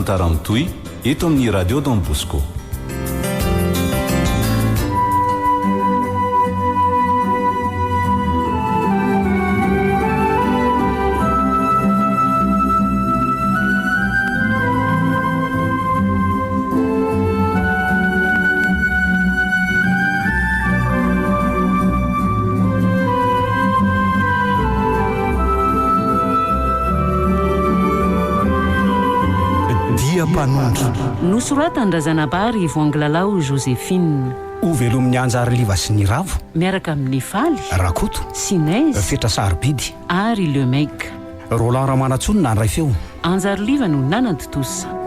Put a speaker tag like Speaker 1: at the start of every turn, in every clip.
Speaker 1: tantara mitoy eto amin'ny radio Don Bosco.
Speaker 2: Diam-panondro
Speaker 3: nosoratanydrazanabary voangilalao Joséphine
Speaker 2: ovelomin'ny anjary liva sy ny ravo
Speaker 3: miaraka amin'ny faly
Speaker 2: rakoto
Speaker 3: Sinez
Speaker 2: fetra sarobidy
Speaker 3: ary le mec
Speaker 2: Roland Ramanatsonina andray feo
Speaker 3: anjary liva no nanantotosa.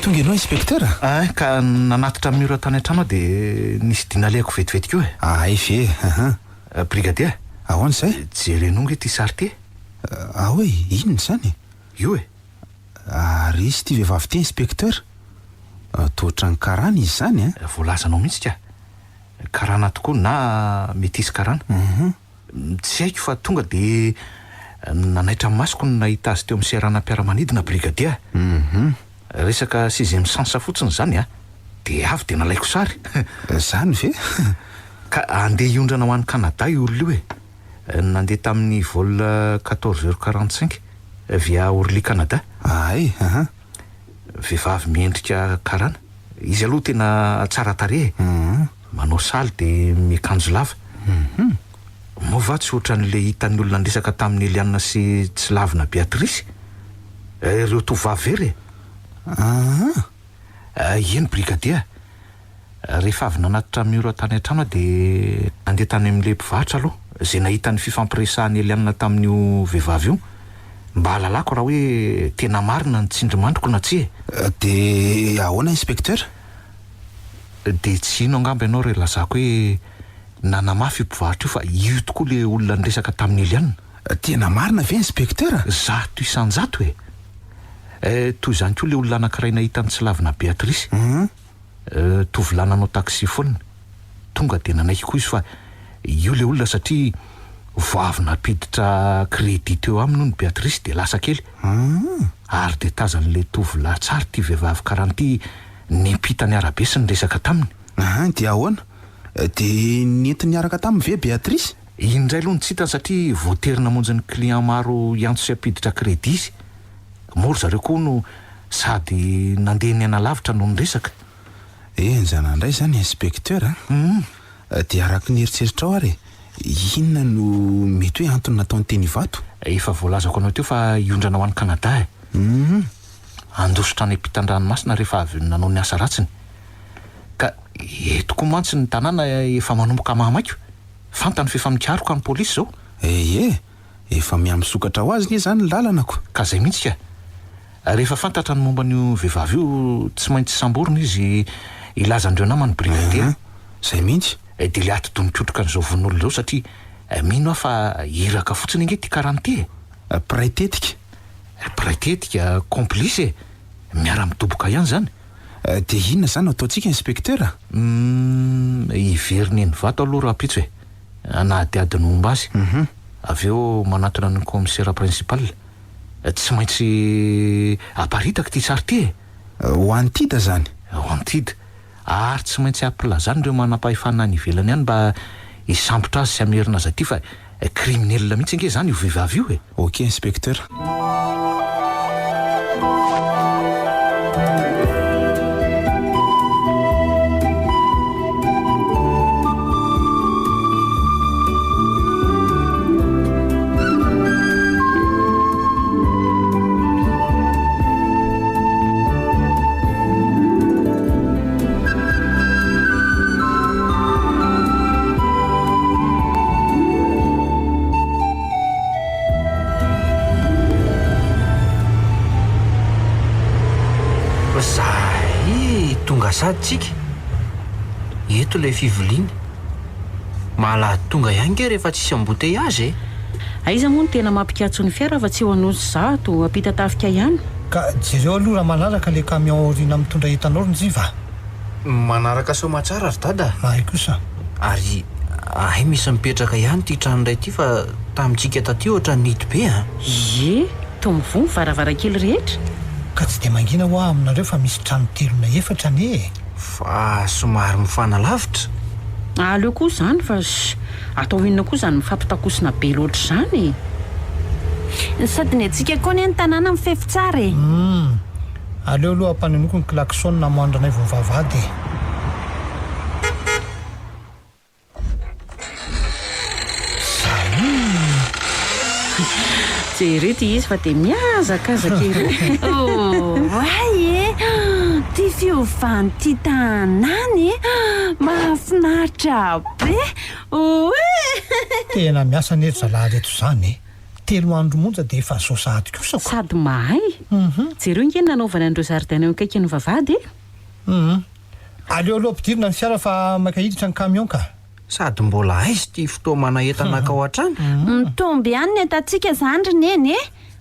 Speaker 2: tonga ianao inspecteur
Speaker 4: ka nanatitra amin'ny ora tany an-trano dia nisy dinaleko vetivetika io
Speaker 2: ve
Speaker 4: brigadier
Speaker 2: ahoana zay
Speaker 4: jerenonga ity sary ty
Speaker 2: hoe inona zany
Speaker 4: io
Speaker 2: ary izy ty vehivavy ty inspecteur toatra ny karana izy zany
Speaker 4: voalazanao mihitsy ka karana tokoa na mety isy karana tsy haiko fa tonga dia nanaitra masoko no nahita azy teo amin'ny seranam-piaramanidina brigadier resaka 6e sansa fotsiny zany dia avy dia nalaiko sary
Speaker 2: zany ve
Speaker 4: ka andeha iondrana ho an'ny Canada io olona io nandeha tamin'ny vol 14h45 via Orly Canada vehivavy miendrika karana izy aloha tena tsara tarehy manao saly dia miakanjo lava mova tsy ohatran'le hitan'ny olona andresaka tamin'ny Eliana sy tsy lavina Beatrice ireo tovavy very eny brigadier rehefa avy nanatitra amin'ny ora tany an-trano dia andeha tany amin'le mpivarotra aloha zay nahita ny fifampiresahan'ny Eliana tamin'io vehivavy io mba halalako raha hoe tena marina ny tsindrimandroko na tsy
Speaker 2: dia ahoana inspecteur
Speaker 4: dia tsy ino angamba ianao re lazako hoe nanamafy io mpivarotra io fa io tokoa le olona nresaka tamin'ny Eliana
Speaker 2: tena marina ve inspecteur
Speaker 4: zato isanjato toy izany koa le olona anankiray nahita ny tsy lavina Beatrice tovolahy nanao taxi foana tonga dia nanaiky koa izy fa io le olona satria voavy napiditra crédit teo aminy ny Beatrice dia lasa kely ary dia tazan'le tovolahy tsara ty vehivavy karanty nimpita ny arabe sy nyresaka taminy
Speaker 2: dia ahoana dia nentiny niaraka taminy ve Beatrice
Speaker 4: indray aloha ny tsy hitany satria voaterina monjy ny client maro iantso sy apiditra crédit izy moro zareo koa no sady nandeha ny analavitra no nyresaka
Speaker 2: zanandray zany inspecteur dia araky ny eritreritra ao ary inona no mety hoe antony nataony teny vato
Speaker 4: efa voalazako anao teo fa iondrana ho an'ny Canada andositra any ampitan-dranomasina rehefa avy nanao ny asa ratsiny ka eto koa mantsy ny tanàna efa manomboka mahamaiko fantany fefamikaroka ny polisy zao
Speaker 2: efa miamisokatra ho azy ny zany ny lalanako
Speaker 4: ka zay mihitsy ka rehefa fantatra ny momba n'io vehivavy io tsy maintsy samborona izy ilazandreo namany brigadier
Speaker 2: zay mihitsy
Speaker 4: dia le ati-donikotroka n'izao von'olo zao satria mino aho fa iraka fotsiny inge ty karanty praitetika complice miara-midoboka ihany zany
Speaker 2: dia inona zany ataontsika inspecteur
Speaker 4: iveriny eny vato aloha raha pitso anahadiadiny momba azy avy eo manatona ny commissaire principal tsy maintsy aparitaka ty sary ty
Speaker 2: ho antida zany
Speaker 4: ho antida ary tsy maintsy ampilazany ireo manam-pahefana ny ivelany ihany mba hisambotra azy sy amerina azy aty fa criminel mihitsy nge zany io vehivavy io
Speaker 2: ok inspecteur
Speaker 5: sadytsika eto ilay fiviliany mahalady tonga ihany ke rehefa tsisy embouteillage e.
Speaker 3: Aiza moa no tena mampikatso ny fiara fa tsy ho anozy zato apita tafika ihany.
Speaker 6: Ka jereo aloha raha manaraka le camion oriana mitondra etanol ny jiva.
Speaker 5: Manaraka soma tsara ry dada.
Speaker 6: Ay kosa.
Speaker 5: Ary ay misy mipetraka ihany ty trano iray ty fa tamintsika taty ohatra nity be a.
Speaker 3: Ye, toa mivoha varavarankely rehetra.
Speaker 6: Ka tsy dia mangina ho aminareo fa misy trano 3 na 4 anie.
Speaker 5: Fa somary mifanalavitra.
Speaker 3: Aleo koa zany fa atao inona koa zany mifampitakosina be loatra zany.
Speaker 7: Sady ny antsika koa ny tanàna mifefy tsara e.
Speaker 6: Aleo aloha ampanenoko ny klaxon na moandranay vao vavady.
Speaker 3: Jerety izy fa dia miazakazaka ery.
Speaker 7: Ay e, ty fiovan'ity tanàny mahafinaritra be.
Speaker 6: Tena miasa nery zalahy reto zany e. 3 andro monja dia efa zao sahady kosako.
Speaker 3: Sady mahay. Jereo nge nanaovana andreo zaridaina eo akaiky ny vavady e.
Speaker 6: Aleo aloha ampidirina ny fiara fa makahiditra ny camion ka.
Speaker 5: Sady mbola aizy ty fotoa manaentana ka ao an-trano.
Speaker 7: Mitomby ihany ny atantsika zandry neny e.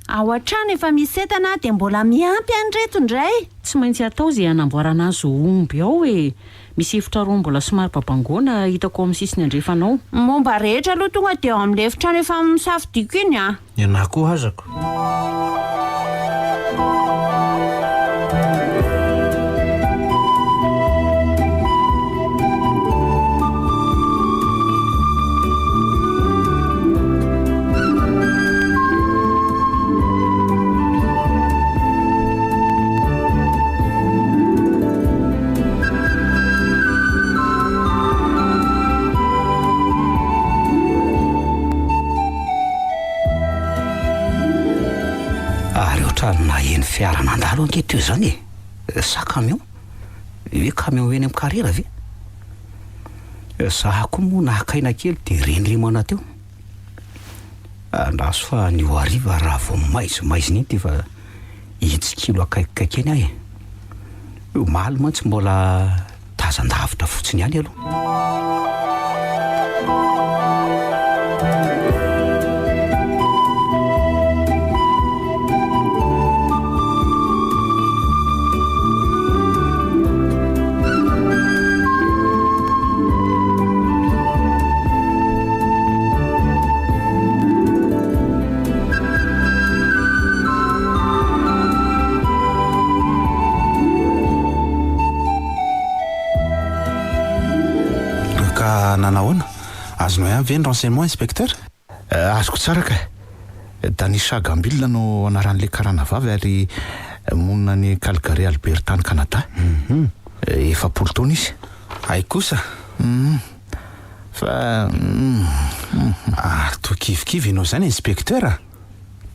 Speaker 7: Ao an-trano efa misy entana dia mbola miampy an'reto indray.
Speaker 3: Tsy maintsy atao izay hanamboarana azy ho omby ao e. Misy efitra roa mbola somary babangona hitako amin'ny sisiny andrefanao.
Speaker 7: Momba rehetra aloha tonga dia ao amin'ilay efitrano efa misafidiko iny a.
Speaker 5: Ny anahy koa azako.
Speaker 8: Na eny fiara nandalo anketo zany e. Sa camion hoe camion eny amin'ny carrière ve. Zaho koa moa nahakaina kely dia reniremana teo. Andraso fa ny hariva raha vao maizimaizina iny ty fa itsikilo akaikikaiky eny ahy e. Io maly mantsy mbola tazan-davitra fotsiny ihany aloha.
Speaker 2: Nanahoana azonao ihany ve ny renseignement inspecteur?
Speaker 4: Azoko tsara ka. Da ny Sagambilina no anaran'ilay karana vavy ary monina ny Calgary Alberta ny Canada. 40 taona izy.
Speaker 2: Ay kosa.
Speaker 4: Fa
Speaker 2: to kivikivy ianao zany inspecteur.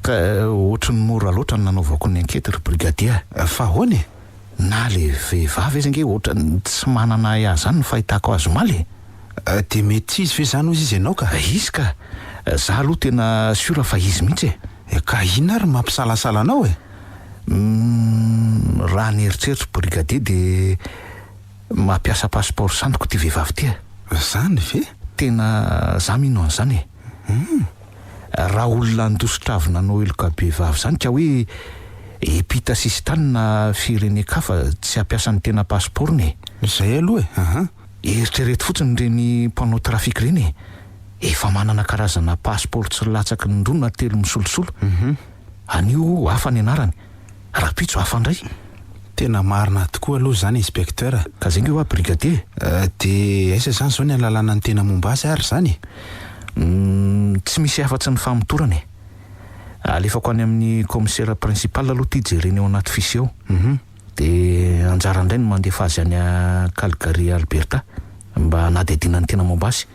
Speaker 4: Ka ohatran'ny mora loatra ny nanaovako ny enquête ry brigadier.
Speaker 2: Fa hoany?
Speaker 4: Na le vehivavy izy nge ohatrany tsy manana ihazany ny fahitako azo maly.
Speaker 2: Dia mety izy ve zany ozy izy ianao ka?
Speaker 4: Izy ka. Za aloha tena sura fa izy mihitsy e.
Speaker 2: Ka ina ary mampisalasala anao e?
Speaker 4: Raha ny eritseritra brigadier dia mampiasa passeport sandiko ty vehivavy ty.
Speaker 2: Zany ve?
Speaker 4: Tena za mino an'izany e. Raha olona ndositravina anao eloka be vavy zany ka hoe epita sisy tany na firenen-kafa tsy hampiasa ny tena passeportny.
Speaker 2: Zay aloha e.
Speaker 4: Eritrereto fotsiny reny mpanao trafika reny efa manana karazana passeport tsy latsaky ny ndrona 3 misolosolo. Anio hafa ny anarany, rapitso hafa ndray.
Speaker 2: Tena marina tokoa aloha zany inspecteur.
Speaker 4: Ka zay nge hoa brigadier.
Speaker 2: Dia aiza zany zao ny alalana ny tena momba azy ary zany?
Speaker 4: Tsy misy afa-tsy ny famotorany. Alefako any amin'ny commissaire principal aloha ty jereny ao anaty fisy ao. Dia anjara indray ny mandefa azy any a Calgary Alberta mba nadedina ny tena momba azy.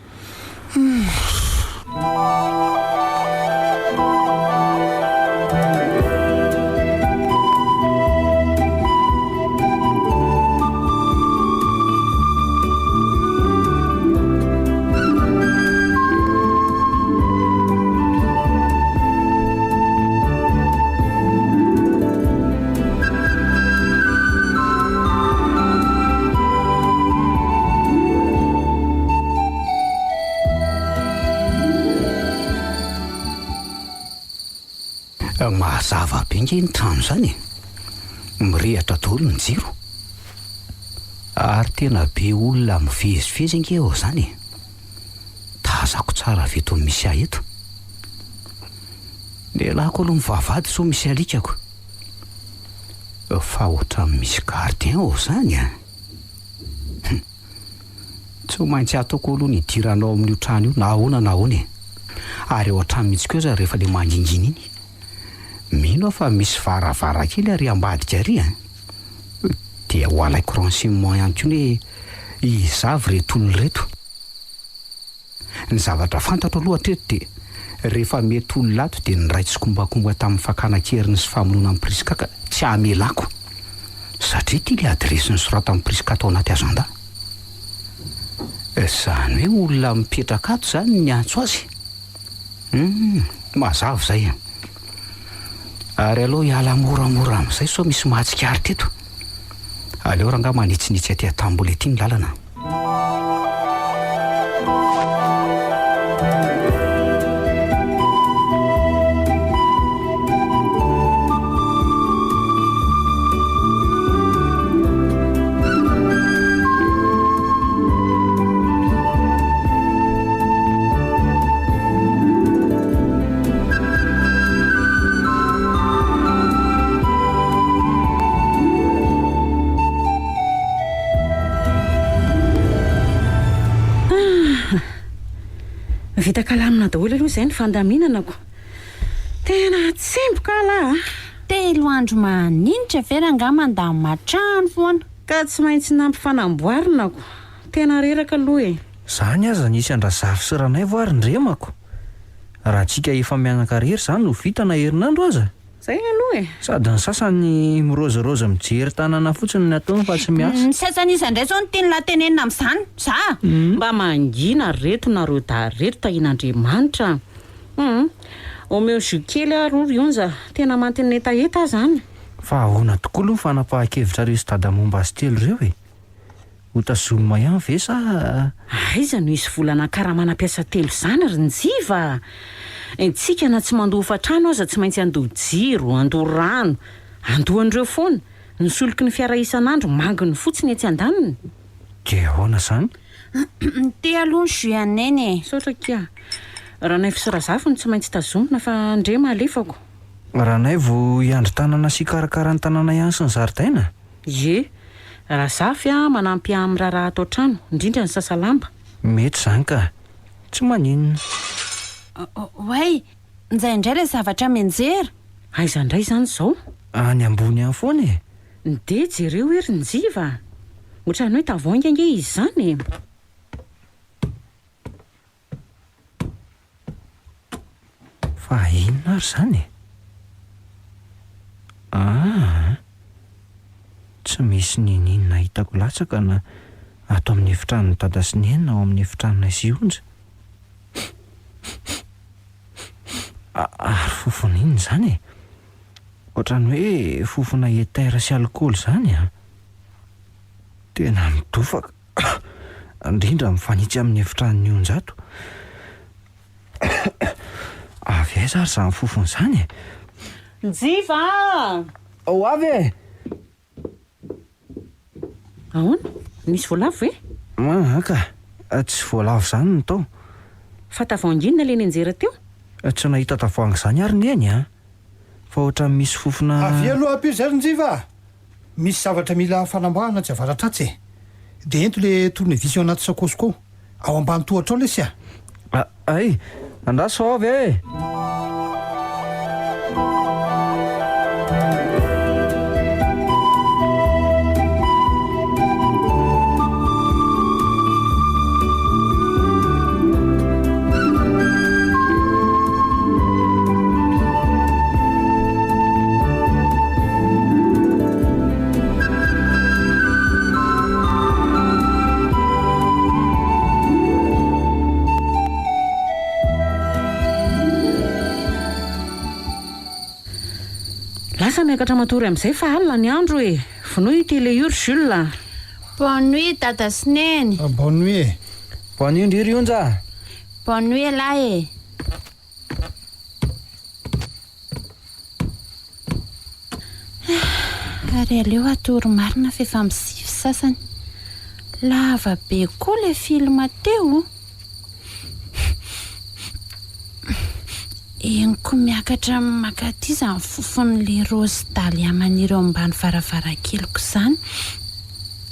Speaker 8: mazava be nge ny trano zany mirehatra daholo ny jiro ary tena be olona mivezivezy nge ao zany tazako tsara veto misy ahy eto lelako aloha mivavady so misy alikako fa ohatra misy gardien ao zany a tsy maintsy ataoko aloha ny idiranao amin'io trano io na ahoana na ahoana ary ohatra mihitsy koa za rehefa le mangingina iny mino aho fa misy varavara kely ary ambadika ary a dia ho alaiko renseignement ihany koa hoe izavy reto olona reto ny zavatra fantatro aloha hatreto dia rehefa mety ololato dia ny ray tsy kombakomba tamin'ny fakana-keriny sy famonoana amin'ny prisikaka tsy amelako satria tia le adresy ny sorata amin'ny priska atao anaty agenda zany hoe olona mipetraka ato zany ny antso azy mazava zay ary aloha hiala moramora amin'izay so misy mahatsikary teto aleo ranga manitsinitsy aty atambola ety ny lalana
Speaker 3: vita kalamina daholo aloha izay ny fandaminanako tena tsemboka lahy
Speaker 7: telo andro maninitra vera angamba matrano foana
Speaker 3: ka tsy maintsy nampifanamboarinako tena reraka aloha
Speaker 5: zany aza nisy andrazafy sy ranay vo ary ndremako raha tsika efa mianakarery zany no vita na herinandro aza
Speaker 3: zay aloha
Speaker 5: sady ny sasany mirozaroza mijery tanana fotsiny ny ataony fa tsy miasa
Speaker 7: ny sasany izandray zao ny teny latenenina amin'izany za
Speaker 3: mba mangina reto nareo da reto tahin'Andriamanitra omeo zokely arory onza tena mantiny etaeta zany
Speaker 5: fa ahoana tokoa aloha ny fanapahan-kevitra reo sy dada momba azy telo reo ho tazomina ihany ve sa
Speaker 3: aiza no isy volana karaha-manam-piasa telo zany ry njiva tsika na tsy mandoha fa-trano aza tsy maintsy andoha jiro andoha rano andohan'ireo foana nisoloky ny fiara isan'andro manginy fotsiny etsy an-daniny
Speaker 5: de ahoana zany
Speaker 7: te aloha ny juaneny
Speaker 3: saotra kia raha nay fisirazafi no tsy maintsy tazomina fa ndre malefako
Speaker 5: raha nay vo iandry tanana sy karakara ny tanana ihany sy ny zaridaina
Speaker 3: ye raha zafy manampy amin'ny raharaha atao trano indrindra ny sasalamba
Speaker 5: mety zany ka tsy maninona
Speaker 7: way nzay indray le zavatra menjera
Speaker 3: aiza indray zany zao
Speaker 5: any ambony any foana
Speaker 3: de jereo ery njiva ohatrany hoe tavoainga nge izy zany
Speaker 5: fa inona ary zany tsy misy ninina hitako latsaka na ato amin'ny efitranony dada sy ny enina ao amin'ny efitranonay sy onja ary fofona iny zany ohatrany hoe fofona etera sy alkoly zany tena midofaka indrindra mifanitsy amin'ny efitranony onjato avy aiza ary zany fofona zany
Speaker 3: njiva
Speaker 5: ao avy
Speaker 3: ahoana misy voalavo
Speaker 5: ka tsy voalavo zany ny tao
Speaker 3: fa tavoanginina le nenjera teo
Speaker 5: tsy nahita tavoangy zany ary ny eny fa ohatra misy fofona
Speaker 6: avy aloha ampiry njiva misy zavatra mila fanamboahana tsy avaratratsy de ento le tournevis ao anaty sakosiko ao ambany tohatra ao le sy
Speaker 5: ay andraso avy
Speaker 3: lasa miakatra matory amin'izay fa alina ny andro vonoy tele Ursule
Speaker 7: bonne nuit dada sy neny
Speaker 6: bonne nuit
Speaker 5: ndry onja
Speaker 7: bonne nuit lahy ary aleo atory marina fa efa misivy sasany. Lava be koa le filma teo. Eniko miakatra makaty izany fofon'le rose dahlia maniry eo ambany varavarankeliko izany.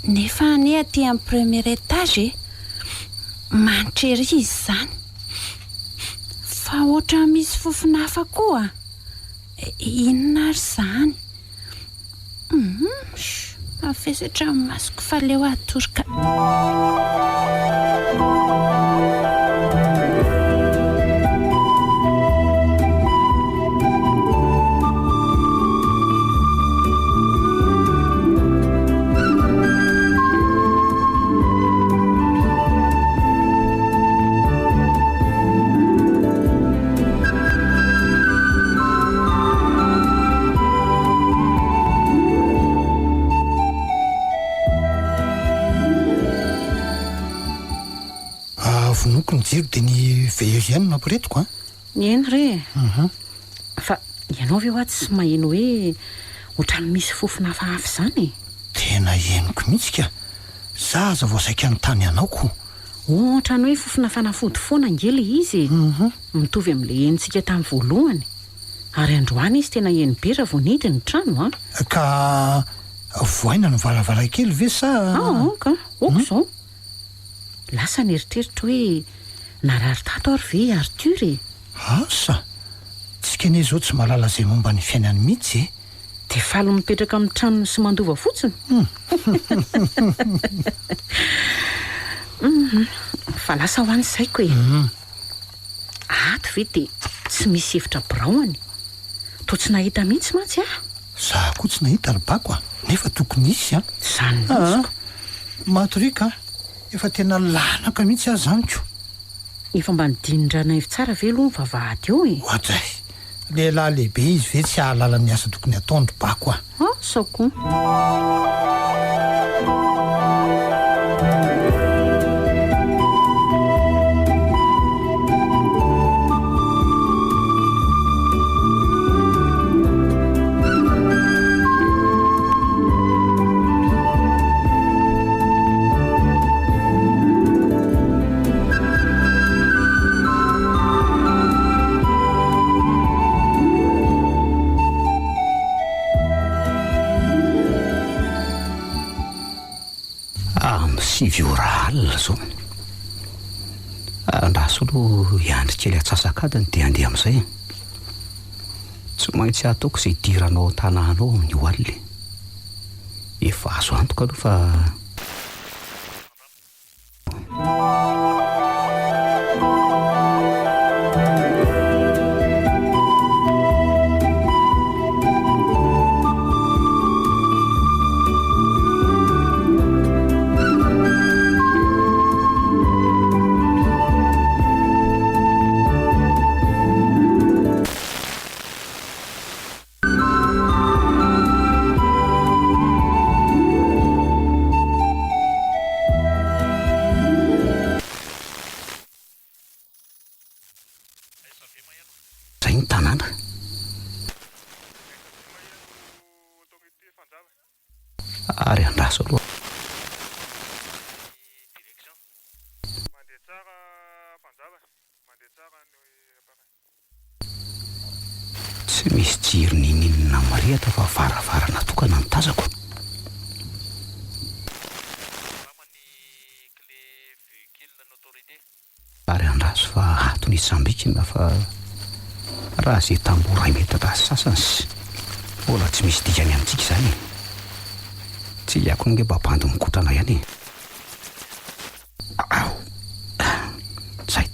Speaker 7: Nefa ane aty amin'ny premier étage manitra ery izy izany. Fa ohatra misy fofona hafa koa. Inona ary izany? Mafesatra amin'ny masoko fa leo atorika.
Speaker 6: Vonoko ny jiro dia ny veilleusienne nampiretiko a.
Speaker 3: Eny re. Fa ianao ve ho aty sy maheno hoe ohatrany misy fofona hafahafa izany?
Speaker 6: Tena henoko mihitsy ka. Za aza voasaika ny tany anaoko.
Speaker 3: Ohatrany hoe fofona fanafody foana ngely izy. Mitovy amin'ilay henontsika tamin'ny voalohany. Ary androany izy tena heno be raha vao nidiny ny trano a.
Speaker 6: Ka voaina ny varavarankely ve sa?
Speaker 3: Ka oko izao. Lasa nieritreritra hoe narary tato ary ve Arthur e.
Speaker 6: Asa tsika ne izao tsy mahalala izay momba ny fiainany mihitsy e.
Speaker 3: Dia falo mipetraka amin'ny tranony sy mandova fotsiny. Fa lasa ho any saiko e. Ato ve dia tsy misy efitra biraoany. To tsy nahita mihitsy mantsy a.
Speaker 6: Za koa tsy nahita albako a. Nefa tokony isy a.
Speaker 3: Izany mihitsy.
Speaker 6: Matorika efa tena lanaka mihitsy azy zaniko.
Speaker 3: Efa mba nidinondrana evy tsara ve aloha ny vavahady eo e.
Speaker 6: Ohatray lehilahy lehibe izy ve tsy ahalala ny asa tokony ataondro bako a.
Speaker 3: Saoko.
Speaker 8: Sivy ora alina zao. Andraso aloha iandry kely atsasakadiny dia andeha amin'izay. Tsy maintsy ataoko izay diranao tanànao amin'ny oaly. Efa azo antoka aloha fa zay ny tanàna. Ary andraso aloha. Tsy misy jiro ninina marihatra fa varavarana tokana ny tazako. Ary andraso fa atony sambikina fa raha zay tamboray mety atasy sasany sy mbola tsy misy dikany amintsika izany. Tsy iako nge babandy mikotrana ihany. Zay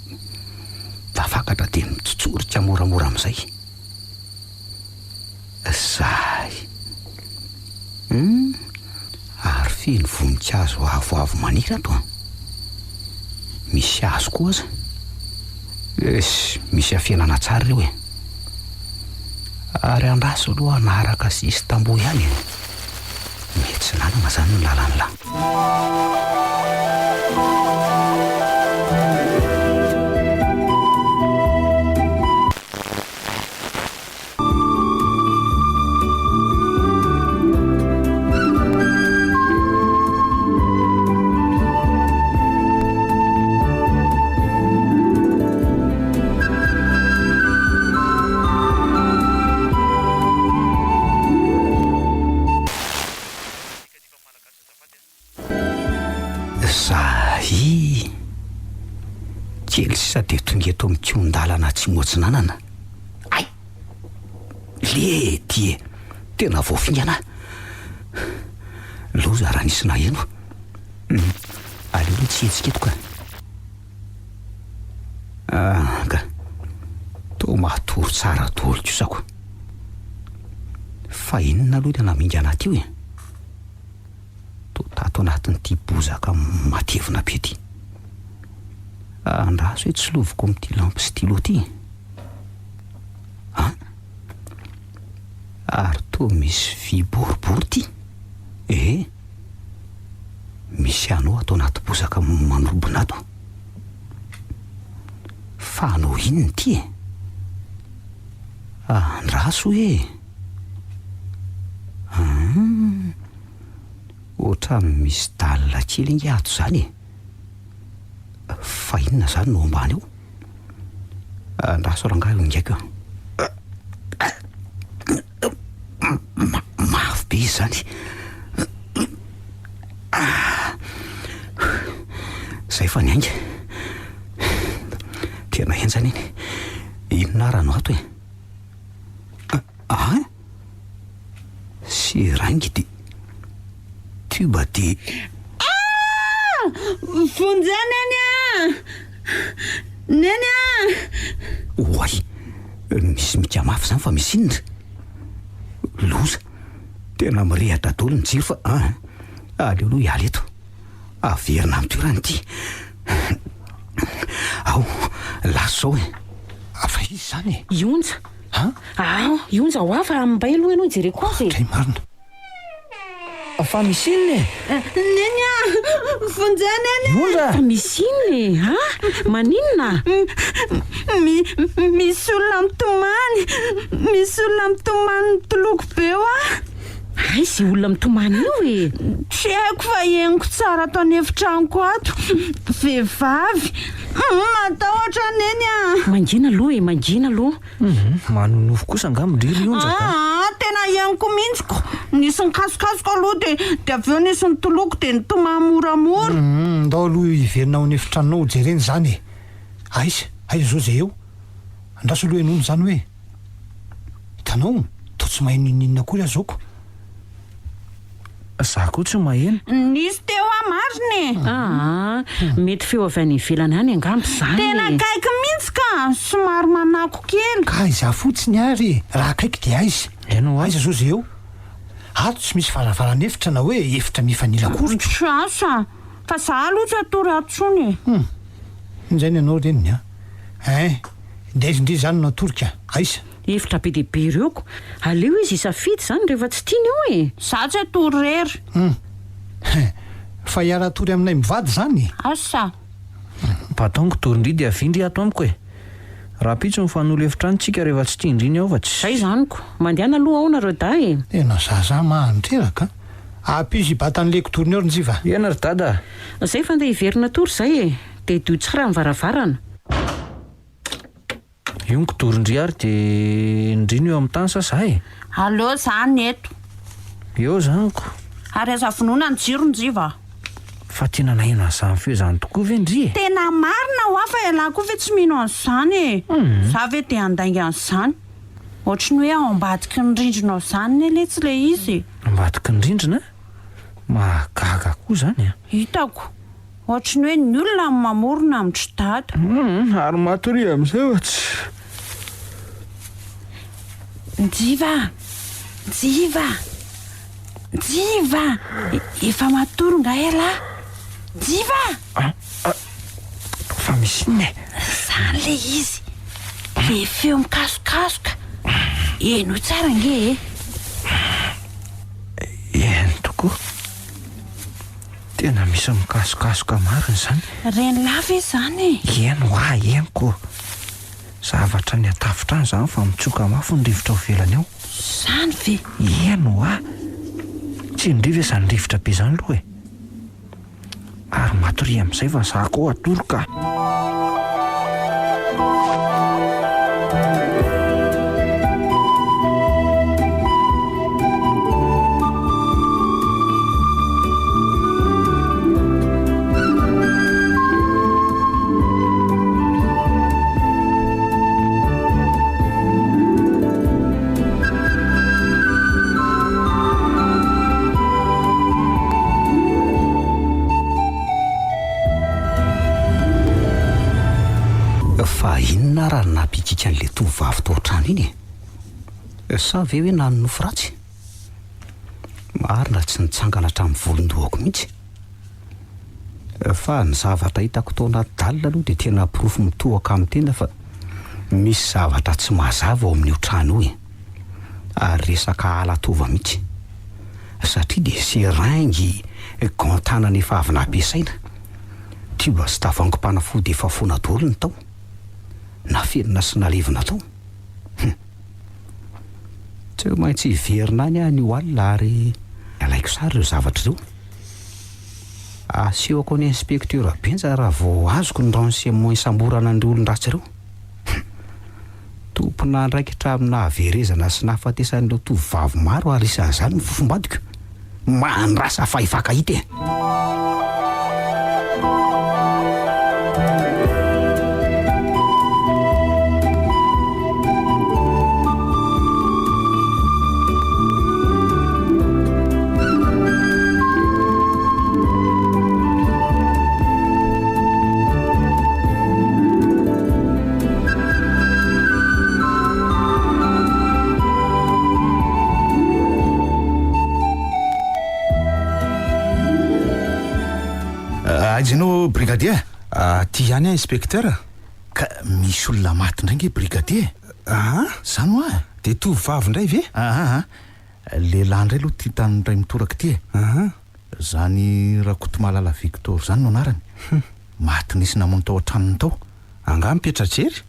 Speaker 8: tafakatra dia mitsotsorika moramora amin'izay. Zay ary feno voninkazo avoavo maniry ato a. Misy hazo koa aza. Misy afianana tsara ireo e. Ary andraso aloha naharaka sisy tamboho ihany. Mety tsy nanana zany ny lalany lahy. kely sisa de tonga eto amin'ny kion-dalana tsy moatsinanana. Ay le ty tena voafingana loza raha nisy na eno. Aleo lo tsy hetsika eto ka. Ka to matory tsara dolo kosako. Fa inona aloha tena minga anaty io e. To tato anatin'ity bozaka matevina be ty. Andraso hoe tsy loviko amin'ity lampy stylo ty. Ary to misy vy boribory ty. Misy anao atao anaty bozaka manorobona ato. Fa anao inona ty e? Andraso hoe oatra misy dalina kely inga ato zany e. Fa inona zany no ambany eo? Andraso rangahy ingaiko eo. Mafy be izy zany. Zay fa niainga. Tena enjany iny. Inona rano ato e? Si rangy de tuba de
Speaker 3: vonjea neny a.
Speaker 8: Oay, misy mika mafy zany fa misy inona? Loza tena mirehatra dolo ny jiro fa aleo aloha hiala eto. Averina amin'ny toerany ty. Ao laso zao e.
Speaker 6: Afa izy zany e.
Speaker 3: Ionja ionja ho afa ambay aloha ianao jereko azy.
Speaker 6: Kay marina.
Speaker 5: Fa misy inona e?
Speaker 3: Neny a, vonjea neny.
Speaker 5: Ionja
Speaker 3: Fa misy inona e? Maninona?
Speaker 9: Misy olona mitomany. Misy olona mitomany mitoloko be eo a.
Speaker 3: Ay, sy olona mitomany io e.
Speaker 9: Tsy haiko fa henoko tsara atao ny efitraniko ato. Vehivavy matahotra neny a.
Speaker 3: Mangina aloha e, mangina aloha.
Speaker 5: Manonofo kosa angambondriry ionja ka.
Speaker 9: Tena henoko mihitsiko. Nisy nikasokasoko aloha de avy eo nisy nitoloko de nitomany moramora.
Speaker 6: Ndao aloha iverinao ny efitranao jereny zany e. Aiza zao zay eo. Andraso aloha enony zany hoe hitanao to tsy mahay ninina akory azoko.
Speaker 5: Za koa tsy maheno.
Speaker 9: Nisy teo amariny.
Speaker 3: Mety feo avy any ivelany any angambo zany.
Speaker 9: Tena kaiky mihitsy ka. Somary manako kely.
Speaker 6: Ka iza fotsiny ary raha kaiky de aiza.
Speaker 5: Eno
Speaker 6: Aiza zao zay eo. Ato tsy misy varavarana efitra na hoe efitra mifanila akory.
Speaker 9: Trasa. Fa za aloha tsy atory atsony.
Speaker 6: Inzay ny anao reniny a. Ndezindre zany natorika. Aiza.
Speaker 3: Efitra be dehibe ireoko. Aleo izy isafidy zany rehefa tsy tiany eo e.
Speaker 9: Za tsy atory rery.
Speaker 6: Fa hiara atory aminay mivady zany.
Speaker 9: Asa.
Speaker 5: Batongo torindridy avindry ato amiko e. Raha pitso ny fanolo efitrano tsika rehefa tsy tindriny ao fa tsy.
Speaker 3: Zay zaniko. Mandehana aloha ao nareo dahy.
Speaker 6: Tena zaza mahantreraka. Apizy batan'le kotoriny eo rinjiva.
Speaker 5: Iana ry dada.
Speaker 3: Zay fa ndeha hiverina tory zay e. De dio tsara mivaravarana.
Speaker 5: Io ny kotorindry ary de indrino eo amin'ny tany sasa e.
Speaker 9: Aleo zany eto.
Speaker 5: Eo zaniko.
Speaker 9: Ary aza vonoina ny jiro njiva.
Speaker 5: Fa tena nahino azany feo zany tokoa ve ndry e.
Speaker 9: Tena marina ho afa ialako ve tsy mino an'izany e. Za ve te handainga an'izany. Ohatry ny hoe ao ambadiky ny rindrina zany le tsy le izy.
Speaker 5: Ambadiky ny rindrina? Mahagaga koa zany a.
Speaker 9: Hitako. Ohatry ny hoe ny olona mamorona amin'ny dada.
Speaker 5: Ary matory amin'izay fa tsy.
Speaker 9: Njiva. Efa matory nga ela. Njiva.
Speaker 5: Fa misy inona e?
Speaker 9: Zany le izy. Le feo mikasokasoka. Eno tsara nge e.
Speaker 5: Eny tokoa. Tena misy mikasokasoka mariny zany.
Speaker 9: Reny lava zany e.
Speaker 5: Eno eniko. Zavatra ny atafitra any zany fa mitsoka mafy ny rivotra ao velany ao.
Speaker 9: Zany ve?
Speaker 5: Eno tsy ndriva zany rivotra be zany aloha e. Ary matory amin'izay fa za koa atoroka.
Speaker 8: fa inona raha napikika an'la tovavy tao an-trano iny sa ve hoe nanonofo ratsy? Marina tsy nitsangana hatramin'ny volondohako mihitsy. Fa ny zavatra hitako tao anaty dalina aloha dia tena pirofo mitohaka amin'ny tena fa misy zavatra tsy mazava ao amin'io trano io ary resaka alatova mihitsy satria dia seraingy gantanana efa avy nampiasaina tiba sy tavangom-panafody efa foana daholo ny tao na ferina sy nalevina tao. Tsy ho maintsy hiverina any ny alina ary alaiko sary ireo zavatra ireo. Asehoko ny inspektera benja raha vao azoko ny renseignement isamborana ny olon-dratsy ireo. Tompona andraikitra amina haverezana sy nahafatesan'ireo tovavy maro ary isan'izany ny fofombadiko mandrasa fahifakahita.
Speaker 4: Aizinao brigadier?
Speaker 2: Ty ihany inspektera.
Speaker 4: Ka misy olona maty indray brigadier? Zany ho a?
Speaker 2: Dia tovavy indray ve?
Speaker 4: Lehilahy indray aloha ty tany indray mitoraka ty. Zany rakoto malala Victor zany no anarany. Maty nisy namono tao an-tranony tao.
Speaker 2: Anga mipetrajery?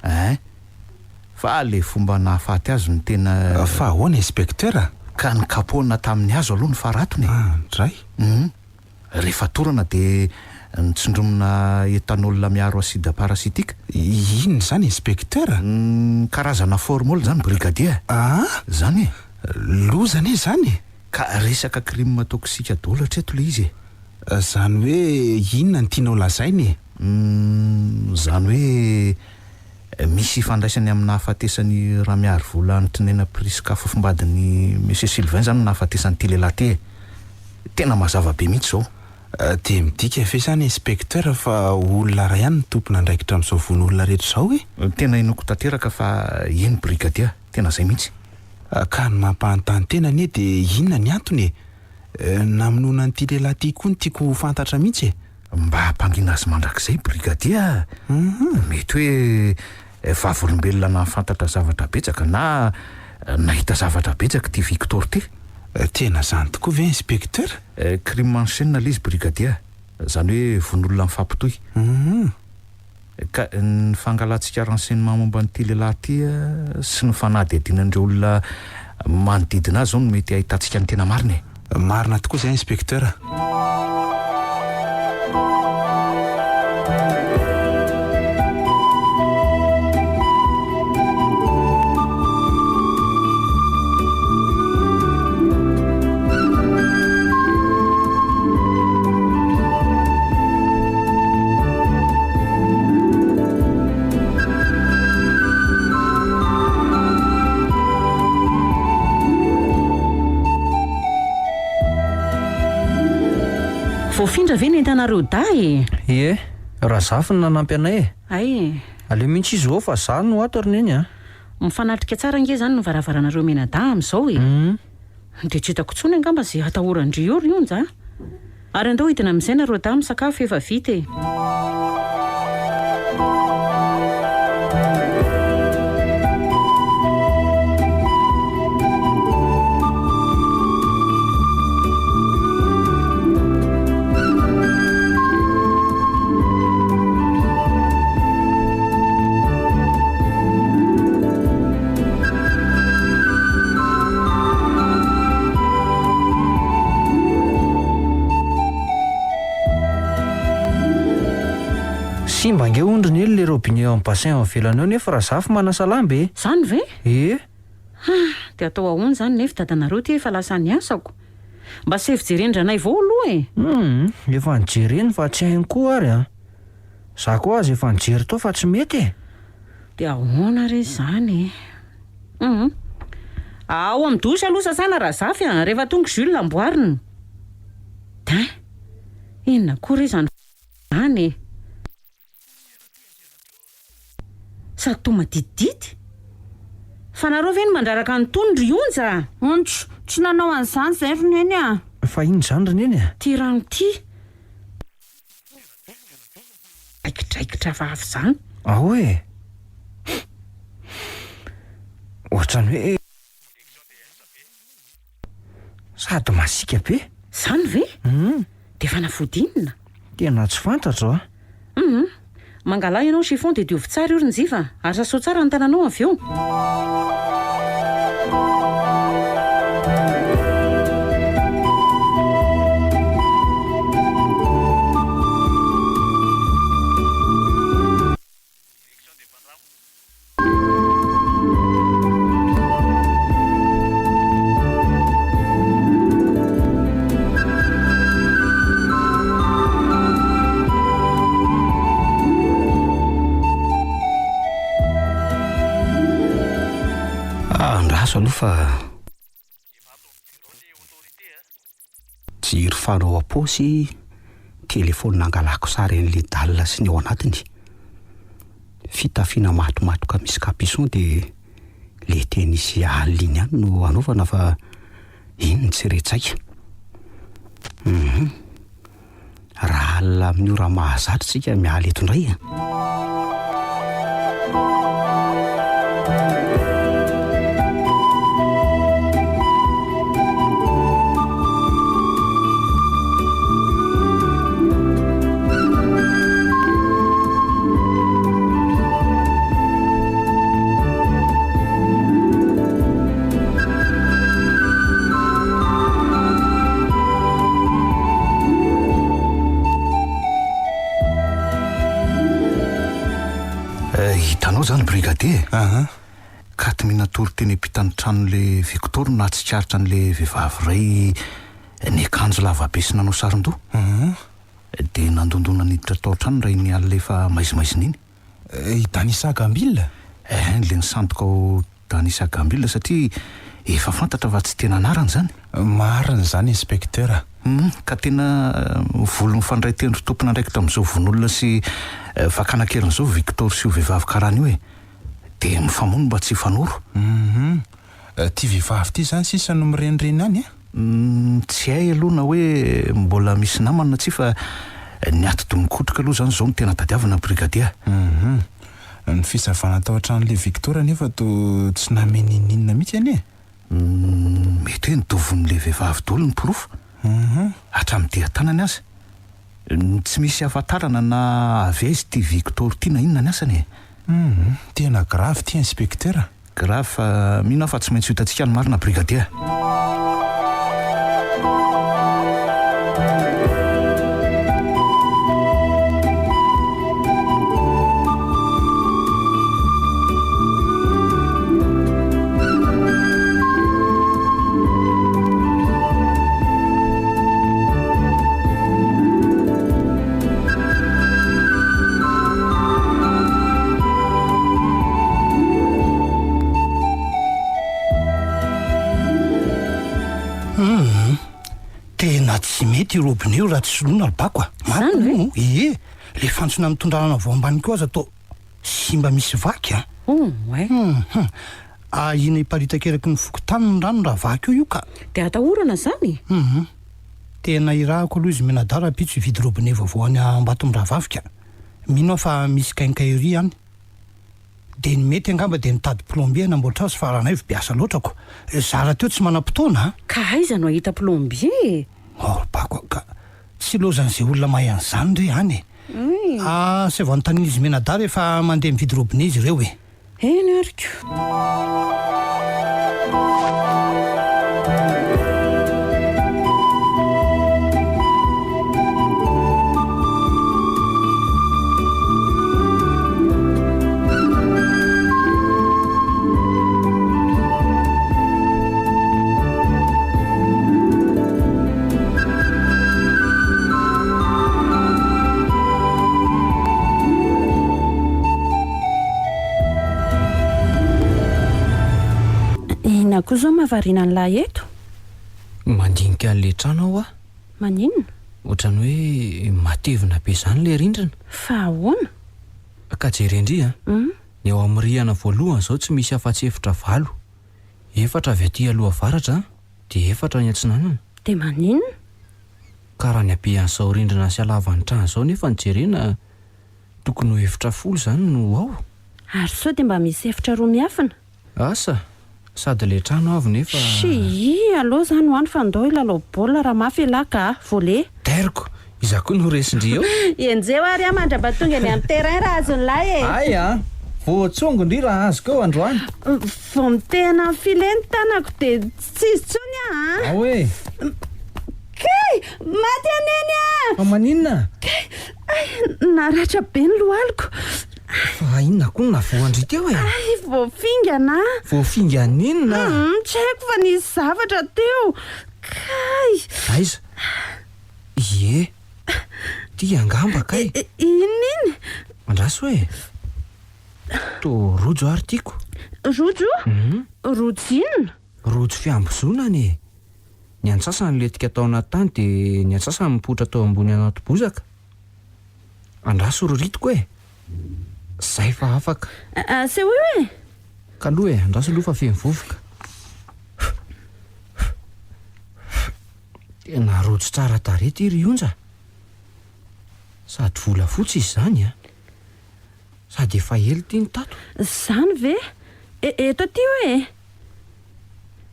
Speaker 4: Fa le fomba nahafaty azy no tena
Speaker 2: fa ahoana inspektera?
Speaker 4: Ka nikapoana tamin'ny hazo aloha ny faratony.
Speaker 2: Dray.
Speaker 4: Rehefa torana dia nitsindromina etanolina miaro asida parasitika.
Speaker 2: Inona zany inspektera?
Speaker 4: Karazana formol zany brigadier. Zany
Speaker 2: lozany zany?
Speaker 4: Ka resaka crime toksika daholo hatreto le izy.
Speaker 2: Zany hoe inona ny tianao lazainy?
Speaker 4: Zany hoe misy fandraisany amin'ny nahafatesany raha miary vola nytrinena priska fofombadiny monsieur Sylvain zany nahafatesany ty lehilahy ty. Tena mazava be mihitsy zao.
Speaker 2: Dia midika ve zany inspektera fa olona ray ihany ny tompona andraikitra amin'izao von'olona rehetra izao hoe?
Speaker 4: Tena inoko tanteraka fa eny brigadier, tena izay mihitsy.
Speaker 2: Ka ny mampanontany tena anie dia inona ny antony? Namonoana n'ity lehilahy ty koa ny tiako fantatra mihitsy.
Speaker 4: Mba hampangina azy mandrakizay brigadier. Mety hoe vavolombelona nahafantatra zavatra betsaka na nahita zavatra betsaka ty Victor ty.
Speaker 2: Tena zany tokoa ve inspektera?
Speaker 4: Crime en chaîne le izy brigadier. Zany hoe von'olona mifampitohy. Ka ny fangalantsika renseignement momba n'ity lehilahy ty sy ny fanady adinan'ireo olona manodidina azy zao no mety ahitantsika ny tena marina.
Speaker 2: Marina tokoa zay inspektera.
Speaker 3: Voafindra ve ny entanareo day?
Speaker 5: Raha zafy ny nanampy anay
Speaker 3: Ay,
Speaker 5: aleo mihitsy izy ao fa za no ato ary neny
Speaker 3: mifanatrika tsara nge zany no varavaranareo menada amin'izao dia tsy hitako tsony angamba zay atahorandriory io nja. Ary andao hidina amin'izay nareo da misakafo efa vita.
Speaker 5: Simba nge ondriny ely le robinet en bassin avelany eo nefa raha zafy manasalamby.
Speaker 3: Zany ve?
Speaker 5: Dia
Speaker 3: atao ahoana zany nefa dadanareo ty efa lasa ny asako. Mba sy fijerendranay vao aloha
Speaker 5: efa nijereny fa tsy hainy koa ary za koa azy efa nijery tao fa tsy mety.
Speaker 3: Dia ahoana re zany ao amin'ny dosy aloha sasana raha zafy rehefa tonga Jules amboarina. Inona koa re zany zany sady to madididity fa nareo ve ny mandraraka ny tondry onja
Speaker 9: ontso tsy nanao an'izany zay roneny a
Speaker 5: fa iny zany roneny a
Speaker 3: ty rano ty aikitraikitra vavy zany
Speaker 5: ahoe ohatrany hoe sady masika be
Speaker 3: zany ve de fa nafodinina
Speaker 5: tena tsy fantatro a
Speaker 3: mangala ianao chiffon de diovy tsara io ronjiva ary sasao tsara ny tananao avy eo
Speaker 8: aloha fa jiry fanao am-paosy telefony nangalako sary an'le dalina sy ny ao anatiny fitafiana matomatoka misy capuchon de le tenisy aliny ihany no anaovana fa iny tsy retsaika raha alina amin'ny ora mahazatra tsika miala eto indray
Speaker 4: hitanao zany brigadier ka ty minatory teny ampitany tranon'le Victor na tsikaritra an'le vehivavy ray ny akanjo lavabe sy nanao saron-doha de nandondona niditra tao trano ray ny alina efa maizimaizina iny
Speaker 2: Danisa Gambila
Speaker 4: le nisandoka ao Danisa Gambila satria efa fantatra fa tsy tena anarany zany
Speaker 2: marina zany inspecteur
Speaker 4: ka tena volo mifandray tendro tompona ndraiky tamin'izao vonolona sy vakanakerin' zao Victor sy io vehivavy karany io de mifamono mba tsy fanoro
Speaker 2: ty vehivavy ty zany sisa no mirenireny any
Speaker 4: tsy hay aloha na hoe mbola misy namana na tsy fa ny ati-domikotroka aloha zany zao no tena tadiavana brigadier
Speaker 2: ny fisavana tao an-tranon'le Victor nefa to tsy nameninina mihitsy anie
Speaker 4: mety hoe nidovon'le vehivavy dolo ny pirofo hatramin'ny dia tanany azy tsy misy afantarana na avy aizy ty Victor ty na inona ny asany
Speaker 2: tena grave ty inspecteur
Speaker 4: grave fa mino fa tsy maintsy hitantsika ny marina brigadier
Speaker 6: tena tsy mety robine io raha tsy soloana albako
Speaker 3: Zany
Speaker 6: ie le fantsona mitondrana vao ambany koa aza tao sy mba misy vaky ina iparitaka-eraky ny fokotany ny rano raha vaky io ka
Speaker 3: de atahorana zany
Speaker 6: tena irahako aloha izy menadara pitso hividy robine vaovao any ambato am'raha vavika mino fa misy kainkairi any de ny mety angamba de nitady plombier namboatra azy fa raha nay biasa loatrako zara teo tsy manam-potoana
Speaker 3: ka aiza no ahita plombier
Speaker 6: bako ka tsy lozan'izay olona mahay an'izany re any sy vao notanina izy menadara efa mandeha mividy robine izy ireo
Speaker 3: eny ariko
Speaker 9: koa zao mahavariana ny lahy eto
Speaker 5: mandinika an'le trano aho
Speaker 9: maninona
Speaker 5: ohatrany hoe matevina be zany le rindrina
Speaker 9: fa ahoana
Speaker 5: ka jerendry ny ao amin'ny rihana voalohany izao tsy misy afa-tsy efatra valo, 4 avy aty aloha avaratra dia 4 ny antsinanana.
Speaker 7: dia maninona?
Speaker 5: Ka raha ny abean'izao rindrina sy halavan'ny trano izao nefa nijerena tokony ho efatra folo izany no ao.
Speaker 7: Ary sao dia mba misy efatra roa miafina?
Speaker 5: Asa sady le trano avy nefa
Speaker 7: aloha izany hoany fa ndao ilalao baolina raha mafy alaka volley.
Speaker 5: teriko iza koa no resindry eo.
Speaker 7: Enjeo ary mandraba tonga ny amin'ny terrain raha azony lahy e.
Speaker 5: Ay voatsongo ndry raha azoko eo androany.
Speaker 7: Vao mitehana ny fileny tanako dia tsy izy tsony
Speaker 5: hoe
Speaker 7: kay maty aneny
Speaker 5: fa maninona?
Speaker 7: naratra be ny lohaliko.
Speaker 5: Fa inona koa na voandry teo e?
Speaker 7: Voafingana.
Speaker 5: Voafinganinona?
Speaker 7: Tsy haiko fa nisy zavatra teo. Kay
Speaker 5: aiza? Ie tia angamba kay.
Speaker 7: Inona?
Speaker 5: Andraso hoe to rojo ary tiako.
Speaker 7: Rojo? Rojo inona?
Speaker 5: Rojo fiambozonany e. Ny antsasany letika tao anaty tany dia ny antsasany mipotra tao ambony anaty bozaka. Andraso roritiko e. Zay fa afaka.
Speaker 7: Se hoe?
Speaker 5: Ka aloha e, andraso aloha fa feno vovoka. Tena rojo tsara tarety ry onja. Sady vola fotsy izy izany a. Sady efa hely tia ny tato.
Speaker 7: Zany ve? Eto aty hoe?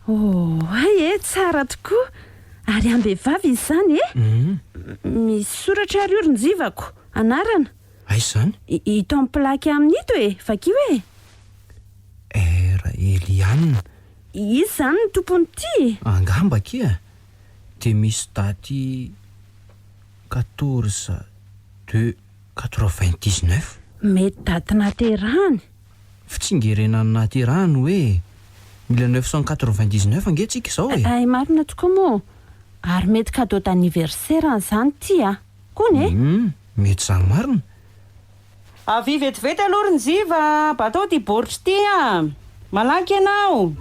Speaker 7: Ay tsara tokoa. Ary am-behivavy izy izany e? Misy soratra ary oron-jivako. Anarana?
Speaker 5: Aiza izany?
Speaker 7: Ito amin'ny plaky amin'ny ito e, vakio e?
Speaker 5: Era Elianina.
Speaker 7: Izy izany ny tompony ty.
Speaker 5: Angamba kia. Dia misy daty 14/2/99.
Speaker 7: Mety daty naterahany.
Speaker 5: Fitsingerenany naterahany hoe 1999 angentsika izao e.
Speaker 7: Ay marina tokoa moa. Ary mety cadeau d'anniversaire izany ty kony e?
Speaker 5: Mety izany marina.
Speaker 3: Avy vetivety aloha ny ziva, batao ty boritra ty malaky ianao.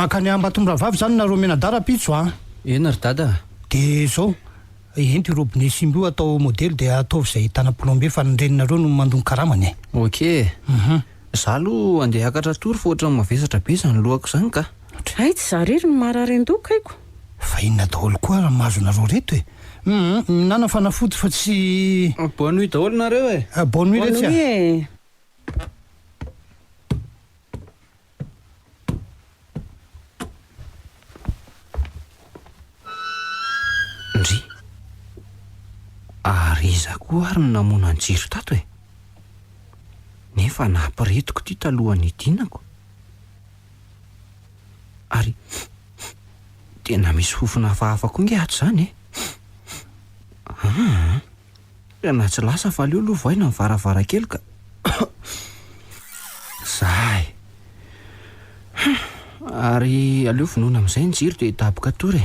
Speaker 6: Makany Ambatomravavy izany nareo Menadaram-pitso
Speaker 5: Ena ry dada.
Speaker 6: dia izao enty robinet simba io atao modely dia ataovy izay hitana plombier fa ny reninareo no mandony karamany.
Speaker 5: Ok. Za aloha andeha hakatra tory fa ohatra mavesatra be izany lohako izany ka.
Speaker 3: Ay tsy zariry ny mararendoko haiko.
Speaker 6: Fa inona daholo koa raha mahazo nareo reto e. Minana fanafody fa tsy
Speaker 5: Bonne nuit daholo nareo e.
Speaker 6: bonne nuit reto.
Speaker 5: Ndry ary iza koa ary ny namona ny jiro tato e. Nefa nampiretiko ty talohan'ny idinako. Ary tena misy fofona hafahafa koa nge ato izany e. Tena tsy lasa fa aleo aloha vaina ny varavarankely ka zay. Ary aleo finoana amin'izay ny jiro dia hitaboka tory e.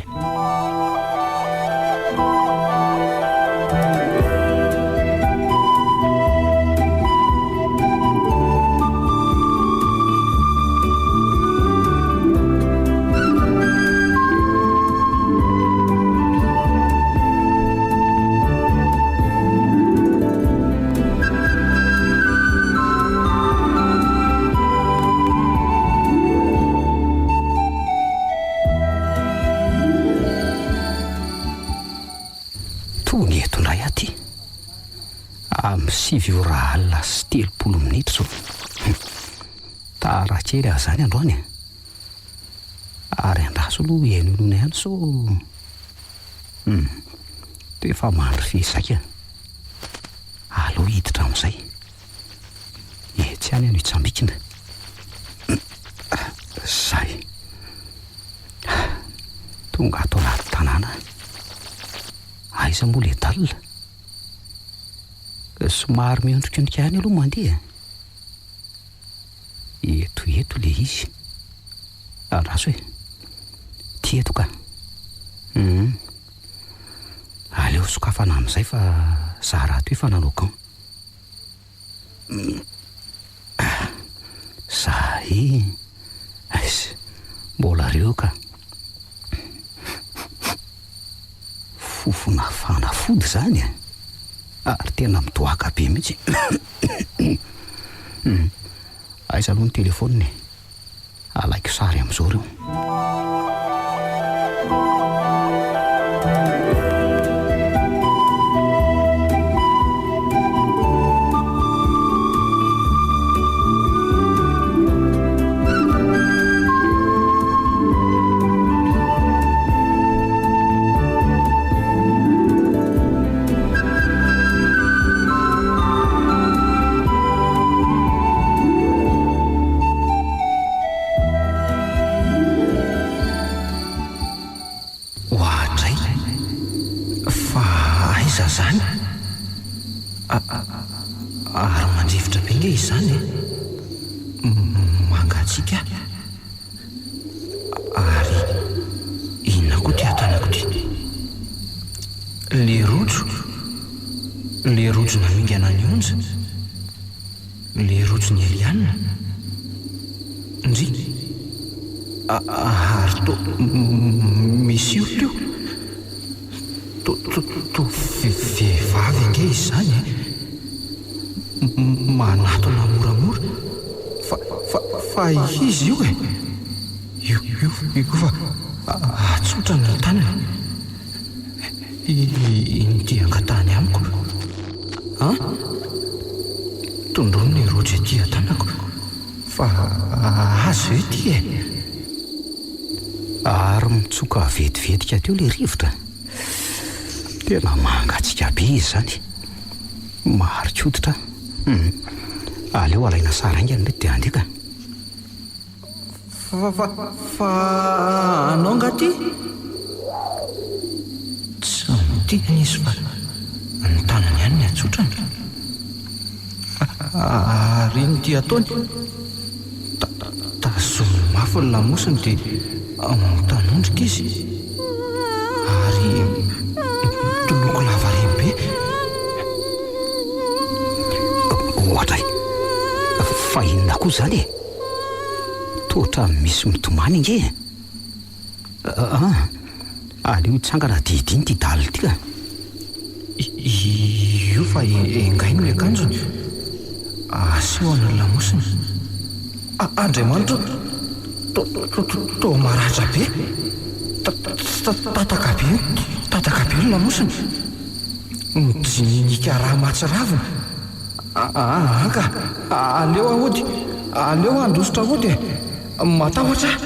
Speaker 8: Tony eto indray aty amin'ny 7:30 minitra zao. Tarakely aho izany androany ary andraso aloha henonona ihany so dia efa mandry fezaka aloha hiditra amin'izay etsy ihany ano hitsambikina zay tonga ato anaty tanàna aiza moa le dalina somary miondrikondrika any aloha mandeha. Eto le izy. Araso hoe tieto ka. Aleo sokafana amin'izay fa za raha toy fa nanao Zahy mbola reo ka fofona fanafody zany ary tena mitoaka be mihitsy. Aiza aloha ny telefoniny, alaiko sary amin'izao reo. Zany ary mandrivotra be nge izy zany mangatsika ary inona koa ty atanako ty le rojo namingana ny onja le rojo ny elianina ndry ary to misy olo to vehivavy nge izy zany manatona moramora fa izy io io fa atsotra ny tanany ity angatany amiko tondrony ny rojo ety atanako fa azo ety ary mitsoka vetivetika teo le rivotra. Tena mangatsika be izy zany, marikoditra. Aleo alaina sara ingany mety dia andika. Fa anao ngaty? Tsy mitiny izy fa ny tanany ihany ny atsotrany. Ary iny ty ataony tazominy mafy ny lamosiny dia mitanondrika izy ary toloko lava rebe. Ohatra fa inona koa zany tohatra misy mitomany nge. Aleo tsangana didiny ty dalo ty ka. Io fa engaino le akanjony asehoana ny lamosiny. Andriamanitra to maratra be tataka be ny lamosiny mijinika raha matsiravina. Ka aleo ahody, aleo andositra ahody matahotra.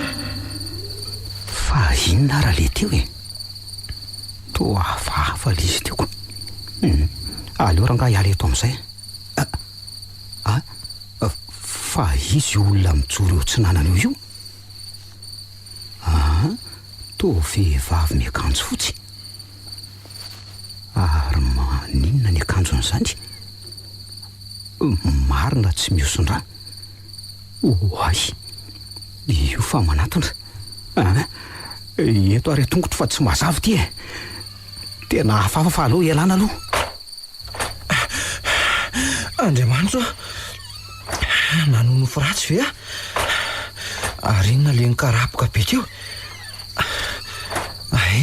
Speaker 8: Fa inona raha le teo to hafahafa le izy teoko. Aleo raha nga hiala eto amin'izay. Fa izy olona mijoro eo tsy nanana io. To vehivavy miakanjo fotsy ary maninona ny akanjony zany. Marina tsy miosondraha. Oay, io fa manatona. Eto ary tongotra fa tsy mazavy ty tena hafahafa fa aloha ialana aloha. Andriamanitra nanonofo ratsy ve ary inona le nikarapoka be teo.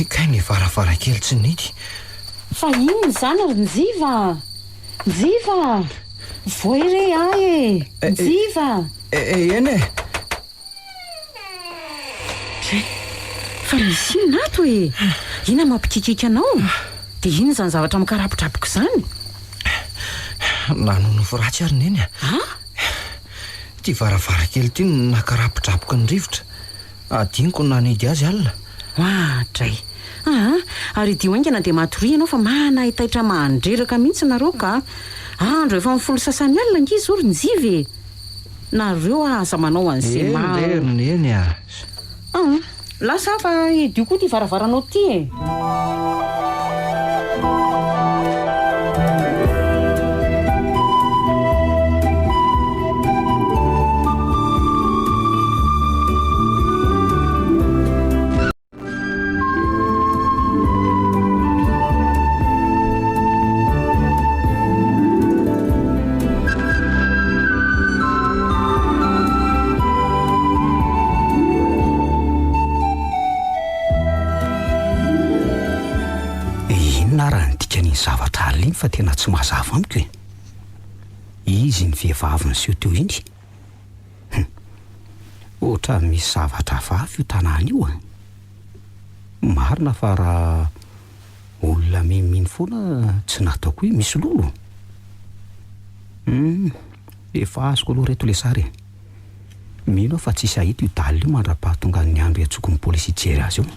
Speaker 8: Kay ny varavarakely tsy nidy.
Speaker 3: Fa inona zany ary njiva voere ahy njiva.
Speaker 8: Eny
Speaker 3: fa misy inona ato ina mampikikika anao dia iny zany zavatra mikarapotrapoko zany.
Speaker 8: nanonofo ratsy ary neny ty varavarakely ty nakarapotrapoka ny rivotra. Adiniko nanidy azy alina.
Speaker 3: Dray ary dio aingana dia matory ianao fa manahitaitra mandreraka mihitsy nareo ka andro efa mifolo sasany alina ngizy ory njive nareo aza manao an'izay
Speaker 8: eny
Speaker 3: lasa fa idio koa ty varavaranao ty
Speaker 8: fa tena tsy mazava amiko e. Izy ny vehivavy ny sio teo iny. Ohatra misy zavatra vavy io tanàna io a. Marina fa raha olona miminy foana tsy nataoko hoe misy lolo. Efa azoko aloha reto le sary e. Mino fa tsisy ahita io dalina io mandra-pahatonga ny andro iantsoako ny polisy hijery azy eo.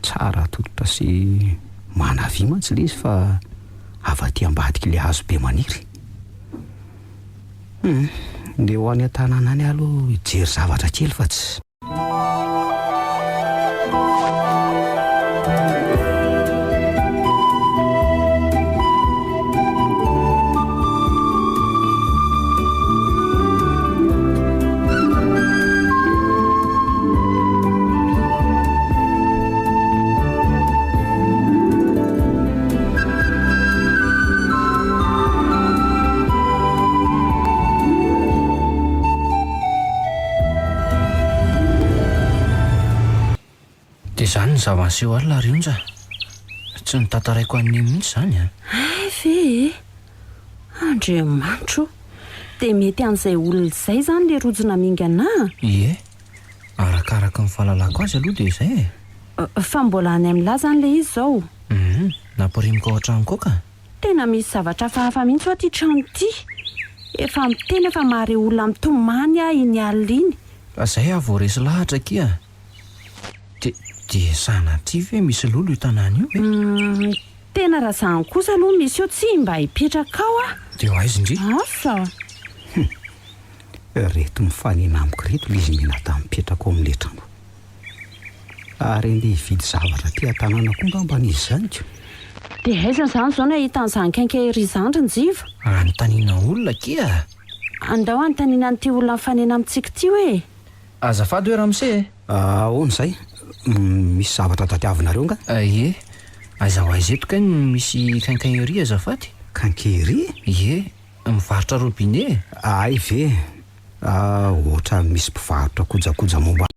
Speaker 8: Tsara tototra sy manavy mantsy le izy fa afa-ty ambadiky le hazo be maniry. Nde ho any an-tanàna any aloha hijery zavatra kely fa tsy.
Speaker 5: Izany ny zava-niseho alina ry onja. Tsy ny tantaraiko an'ny mihitsy izany a.
Speaker 9: Ve Andriamanitro, dia mety an'izay olona izay izany le rojona mingana.
Speaker 5: Ie, arakaraka ny fahalalako azy aloha dia izay e.
Speaker 9: Fa mbola any amin'ny lahy izany le izy izao.
Speaker 5: Nampirimiko ao an-tranoko ka.
Speaker 9: Tena misy zavatra fahafa mihitsy ao aty trano ity. Efa miteny efa mahare olona mitomany iny alina iny.
Speaker 5: Izay aho vao resy lahatra kia. Dia sanatria ve misy lolo io tanàna io e?
Speaker 9: Tena raha izany kosa aloha misy eo tsy mba hipetraka ao a.
Speaker 5: Dia ho aiza indri?
Speaker 9: Asa.
Speaker 8: Reto mifanena amiko reto le izy menata mipetraka ao amin'le trano. Ary andeha hividy zavatra ty an-tanàna koa ngamba n'izy izany ko.
Speaker 9: Dia aiza izany izao no ahita an'izany kainkahery izany Ranjiva?
Speaker 5: Anontaniana olona kia.
Speaker 9: Andao anontaniana an'ity olona mifanena amintsika ity hoe.
Speaker 5: Azafady hoe Ramose e?
Speaker 8: Ahoana izay? Misy zavatra tadiavinareo nga?
Speaker 5: Ie, aiza ho aiza eto kay misy kainkahery azafady.
Speaker 8: Kainkahery?
Speaker 5: Ie, mivarotra robinet.
Speaker 8: Ay ve, ohatra misy mpivarotra kojakoja momba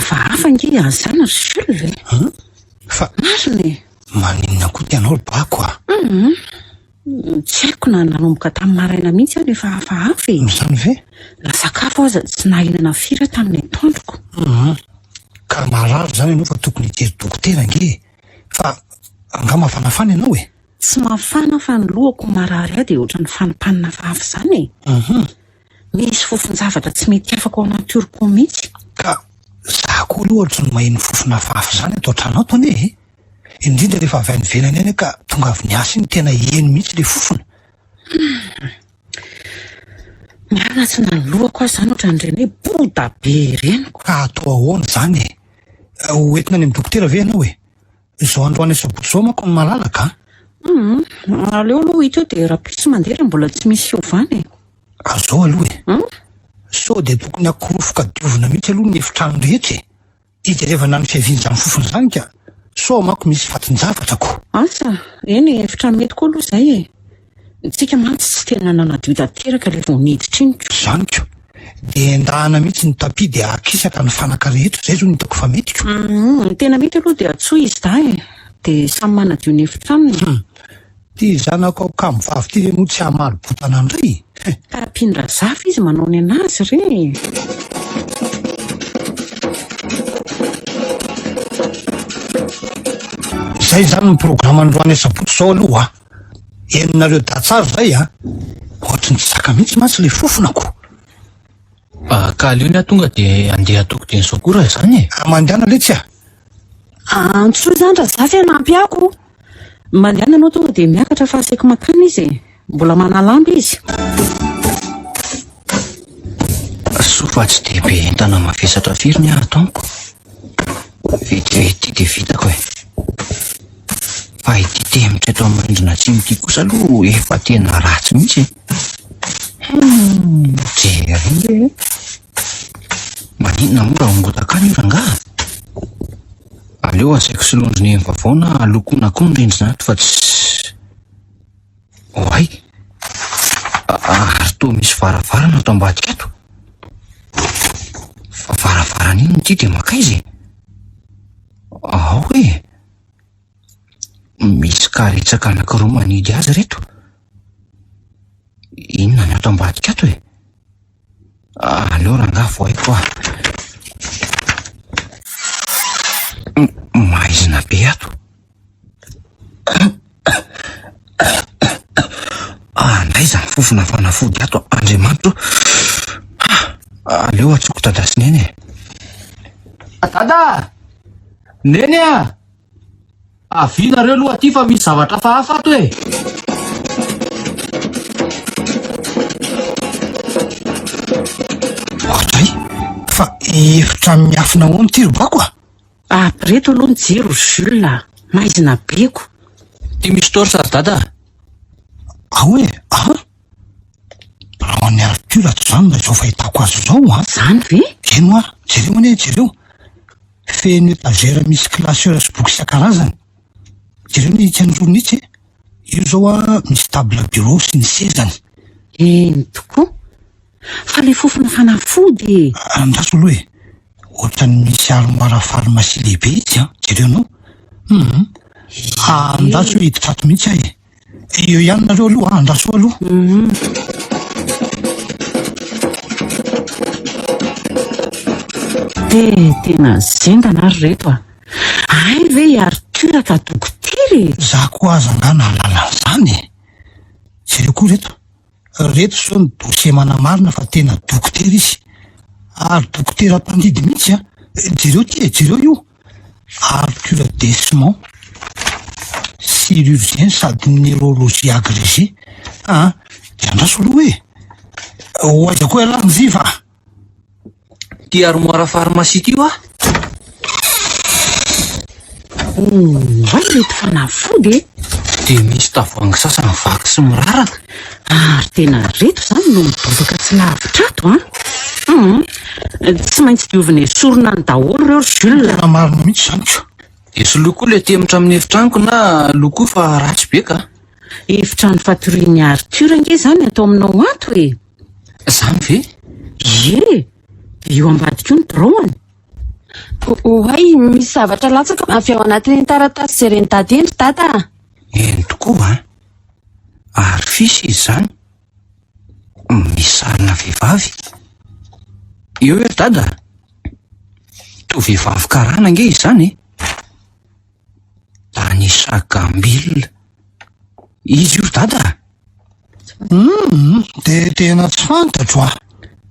Speaker 3: efa hafa nge azana ry Jules
Speaker 6: fa
Speaker 3: mariny
Speaker 6: maninona koa tianao ry bako a
Speaker 3: tsy haiko na nanomboka tamin'ny maraina mihitsy aho efa hafahafa
Speaker 6: zany ve
Speaker 3: la sakafo aza tsy nahinana firy tamin'ny atoandroko
Speaker 6: ka marary zany ianao fa tokony hijery dokotera nge fa nga mafanafana ianao e
Speaker 3: tsy mafana fa ny lohako marary aho dia ohatran'ny fanimpanina vavy zany misy fofon-javatra tsy mety afaka ao anaty mihitsy
Speaker 6: ka za koa aloha ohatrany maheno fofona vavy zany atao trano ato ane indrindra rehefa avy any ivelany any ka tonga avy niasa iny tena eno mihitsy le fofona
Speaker 3: mianatsy na ny lohako azy zany ohatran'ireny hoe boda be reniko
Speaker 6: ka atao ahoana zany hoentina any amin'ny dokotera ve ianao e zao androany sabotsy zao manko ny malalaka
Speaker 3: aleo aloha hita eo dia rapisy mandeha mbola tsy misy fiovany
Speaker 6: azao aloha e so dia tokony akorofoka diovina mihitsy aloha ny efitrano rehetra e ity rehefa nany fiavian'izany fofona zany ka so manko misy fatin-javatra ko
Speaker 3: asa eny efitra mety koa aloha zay e tsika mantsy tsy tena nanadio tanteraka le vao niditra iny ko
Speaker 6: zany ko dia endahana mihitsy ny tapi dia akisaka ny fanaka rehetra zay zao nitako fa mety ko
Speaker 3: ny tena mety aloha dia atsoa izy da e dia samy manadio ny efitranony
Speaker 6: ty zanako ao ka mivavy ty re moa tsy hamalibotana andray
Speaker 3: ka mpindra zafy izy manao ny anazy re
Speaker 6: zay zany ny programa androany sabotsy zao aloha eninareo datsara zay ohatry ny tsy saka mihitsy mantsy le fofonako
Speaker 5: ka aleo ny aho tonga dia andeha atoko teny sokora zany e
Speaker 6: mandehana le tsy
Speaker 3: antsoa zany raha zafy anampy ako mandehana anao tonga dia miakatra fa asaiko makany izy mbola manalamby izy
Speaker 5: sofa tsy dia be entana mavesatra firy ny ahatonko vetivety dia vitako e fa ity temitra eto amin'ny rindrina tsy mity kosa aloha efa tena ratsy mihitsy jery maninona moa raha ongotakany io rangaha aleo asaiko solondrony eny vavaona alokoana koa ny rindrina ato fa tsy oay ary toa misy varavarana ato ambadika ato fa varavarana iny ty dia makaizy ao e misy karetsaka anankiroa manidy azy reto inona ny ato ambadika ato e aleo rangaha vo haiko maizina be ato andray zany fofona fanafody ato andriamanitro aleo atsoko tadasineny e dada neny avinareo aloha aty fa misy zavatra fa hafa ato e
Speaker 6: zay fa efitra miafina hoany ty robako
Speaker 3: reto aloha ny jiro Jules maizina beko
Speaker 5: ty misy torsary dada
Speaker 6: ao e raha any arturato zany na zao fahitako azy zao
Speaker 3: zany ve
Speaker 6: eno jereo ane jereo feno etagera misy klasera sy boky isan-karazany jereo ny itsy androny itsy io zao misy table bureau sy ny sezany
Speaker 3: eny tokoa fa le fofona fanafody
Speaker 6: andraso aloha e ohatrany misy armoire pharmacie lehibe itsy jereo anao andraso hoe hiditra ato mihitsy ahy io ihany nareo aloha andraso aloha
Speaker 3: tena zendana ary reto ay ve Arthur ka dokotera
Speaker 6: za koa aza nga nahalala zany jereo koa reto zao ny dossier manamarina fa tena dokotera izy ary dokotera mpandidy mihitsy jereo ty jereo io Arthur Desmond chirurgien sady neurologie agrégé dia andraso aloha hoe oaiza koa alany ziva
Speaker 5: ty armoire pharmacie ty io
Speaker 3: vai reto fanafody
Speaker 5: dia misy tavoangy sasany vaky sy miraraka
Speaker 3: ary tena reto zany no mibobaka tsy lavitra ato tsy maintsy diovina esorona ny daholo reo Jules
Speaker 6: tena marina mihitsy zany ko
Speaker 5: dia soloa koa le temitra amin'ny efitraniko na loko fa ratsy be ka
Speaker 3: efitrano fatorian'ny Arthur nge zany atao aminao ato
Speaker 5: zany ve
Speaker 3: io ambadika io ny braony
Speaker 7: Oay, misy zavatra latsaka avy ao anatin'ny taratasy zay reny dady endry dada.
Speaker 8: Eny tokoa ary fisy izy zany misy sarina vehivavy eo e dada, to vehivavy karana nge izy zany da ny sagambilina izy io dada.
Speaker 6: De tena tsy fantatro a.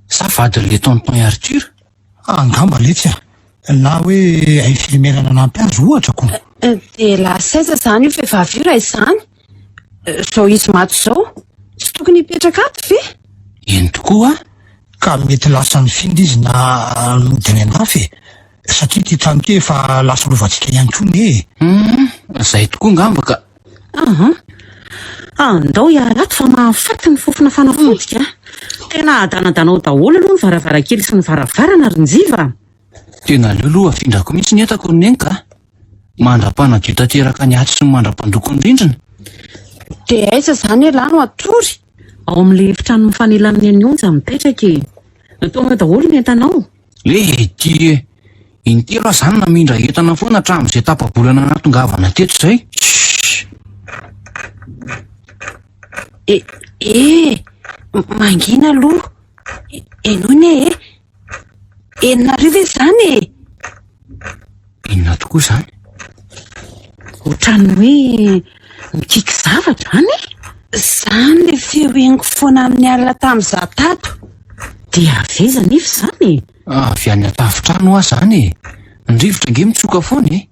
Speaker 8: Sa vady le tonton Arthur?
Speaker 6: Angamba letsy na hoe ay filimerana nampy azy ohatra ko.
Speaker 7: De la saiza zany io vehivavy io raha izany. Zao izy maty zao tsy tokony hipetraka ato ve?
Speaker 8: Eny tokoa
Speaker 6: Ka mety lasa ny findy izy na nodiny andafy satria ty trano ty efa lasa lovatsika ihany koa ne.
Speaker 8: Zay tokoa ngamba ka.
Speaker 3: Andao iarato fa mahafaty ny fofona fanafodika. Tena adanadanao daholo aloha ny varavarakely sy ny varavarana rinjiva.
Speaker 8: Tena leo aloha afindrako mihitsy ny entako ny eny ka mandra-panadio tanteraka ny aty sy ny mandra-pandoko ny rindrina.
Speaker 7: De aiza zany lahy no atory?
Speaker 3: Ao amin'le efitrano mifanelan'ny anionja mipetraka e. Tonga daholo ny entanao.
Speaker 8: Le ty intelo zany namindra entana foana hatramin'izay tapa-bolana natongavana teto zay.
Speaker 7: Mangina aloha. Enony enina arivo zany e.
Speaker 8: Inona tokoa zany?
Speaker 3: Ohatrany hoe mikiky zavatra any e.
Speaker 7: Zany le feoeniko foana amin'ny alina tamin'iza tato.
Speaker 3: Dia aveza nefa zany e.
Speaker 8: Avy any an-tafitrano aho zany e. Ny rivotra nge mitsoka foana e.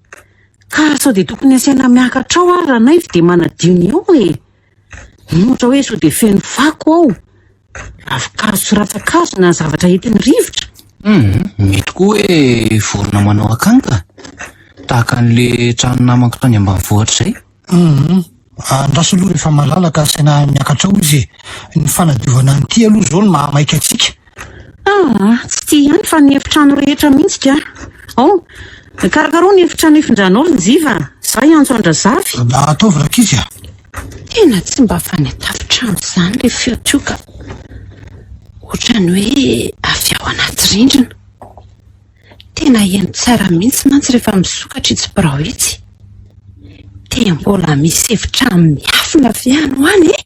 Speaker 3: Ka sao de tokony asiana miakatra ao ary ranaivo de manadio ny ao e. Ohatra hoe sao de feno fako ao. Ravikazo sy ratakazo na zavatra entin'ny rivotra.
Speaker 8: Mety koa hoe vorona manao akanka tahaka an'le trano namako tany ambanivohitra zay.
Speaker 6: Andraso aloha rehefa malalaka asiana miakatra ao izy ny fanadiovana nyty aloha zao no mahamaika atsika.
Speaker 3: Tsy tia ihany fa ny efitrano rehetra mihitsy ka. Karakaro ny efitrano ifindranao rinjiva. Za iantso andrazavy.
Speaker 6: Ataovy rakizy
Speaker 7: Tena tsy mba fanetafitrano zany le feo tioka. Ohatrany hoe avy ao anaty rindrina. Tena heno tsara mihitsy mantsy rehefa misokatra itsy birao itsy. Te mbola misy efitrano miafina viano any e.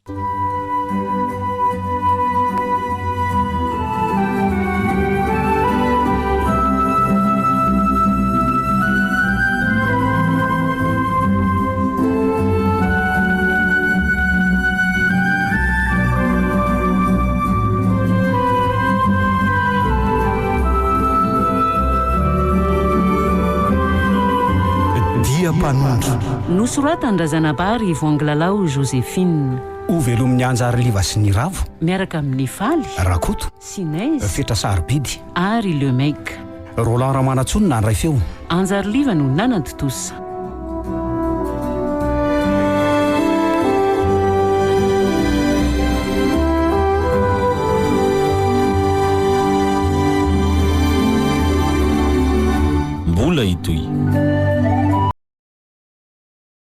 Speaker 2: Diam-panondro
Speaker 3: Nosoratan-drazanabary voangilalao Joséphine.
Speaker 8: Ho velomin'ny anjary liva sy ny ravo
Speaker 3: Miaraka amin'ny faly,
Speaker 8: rakoto
Speaker 3: Sinez
Speaker 8: fetra sarobidy
Speaker 3: ary le mec.
Speaker 8: Roland Ramanatsonina andray feo.
Speaker 3: Anjary liva no nanantotosa.
Speaker 1: mbola itoy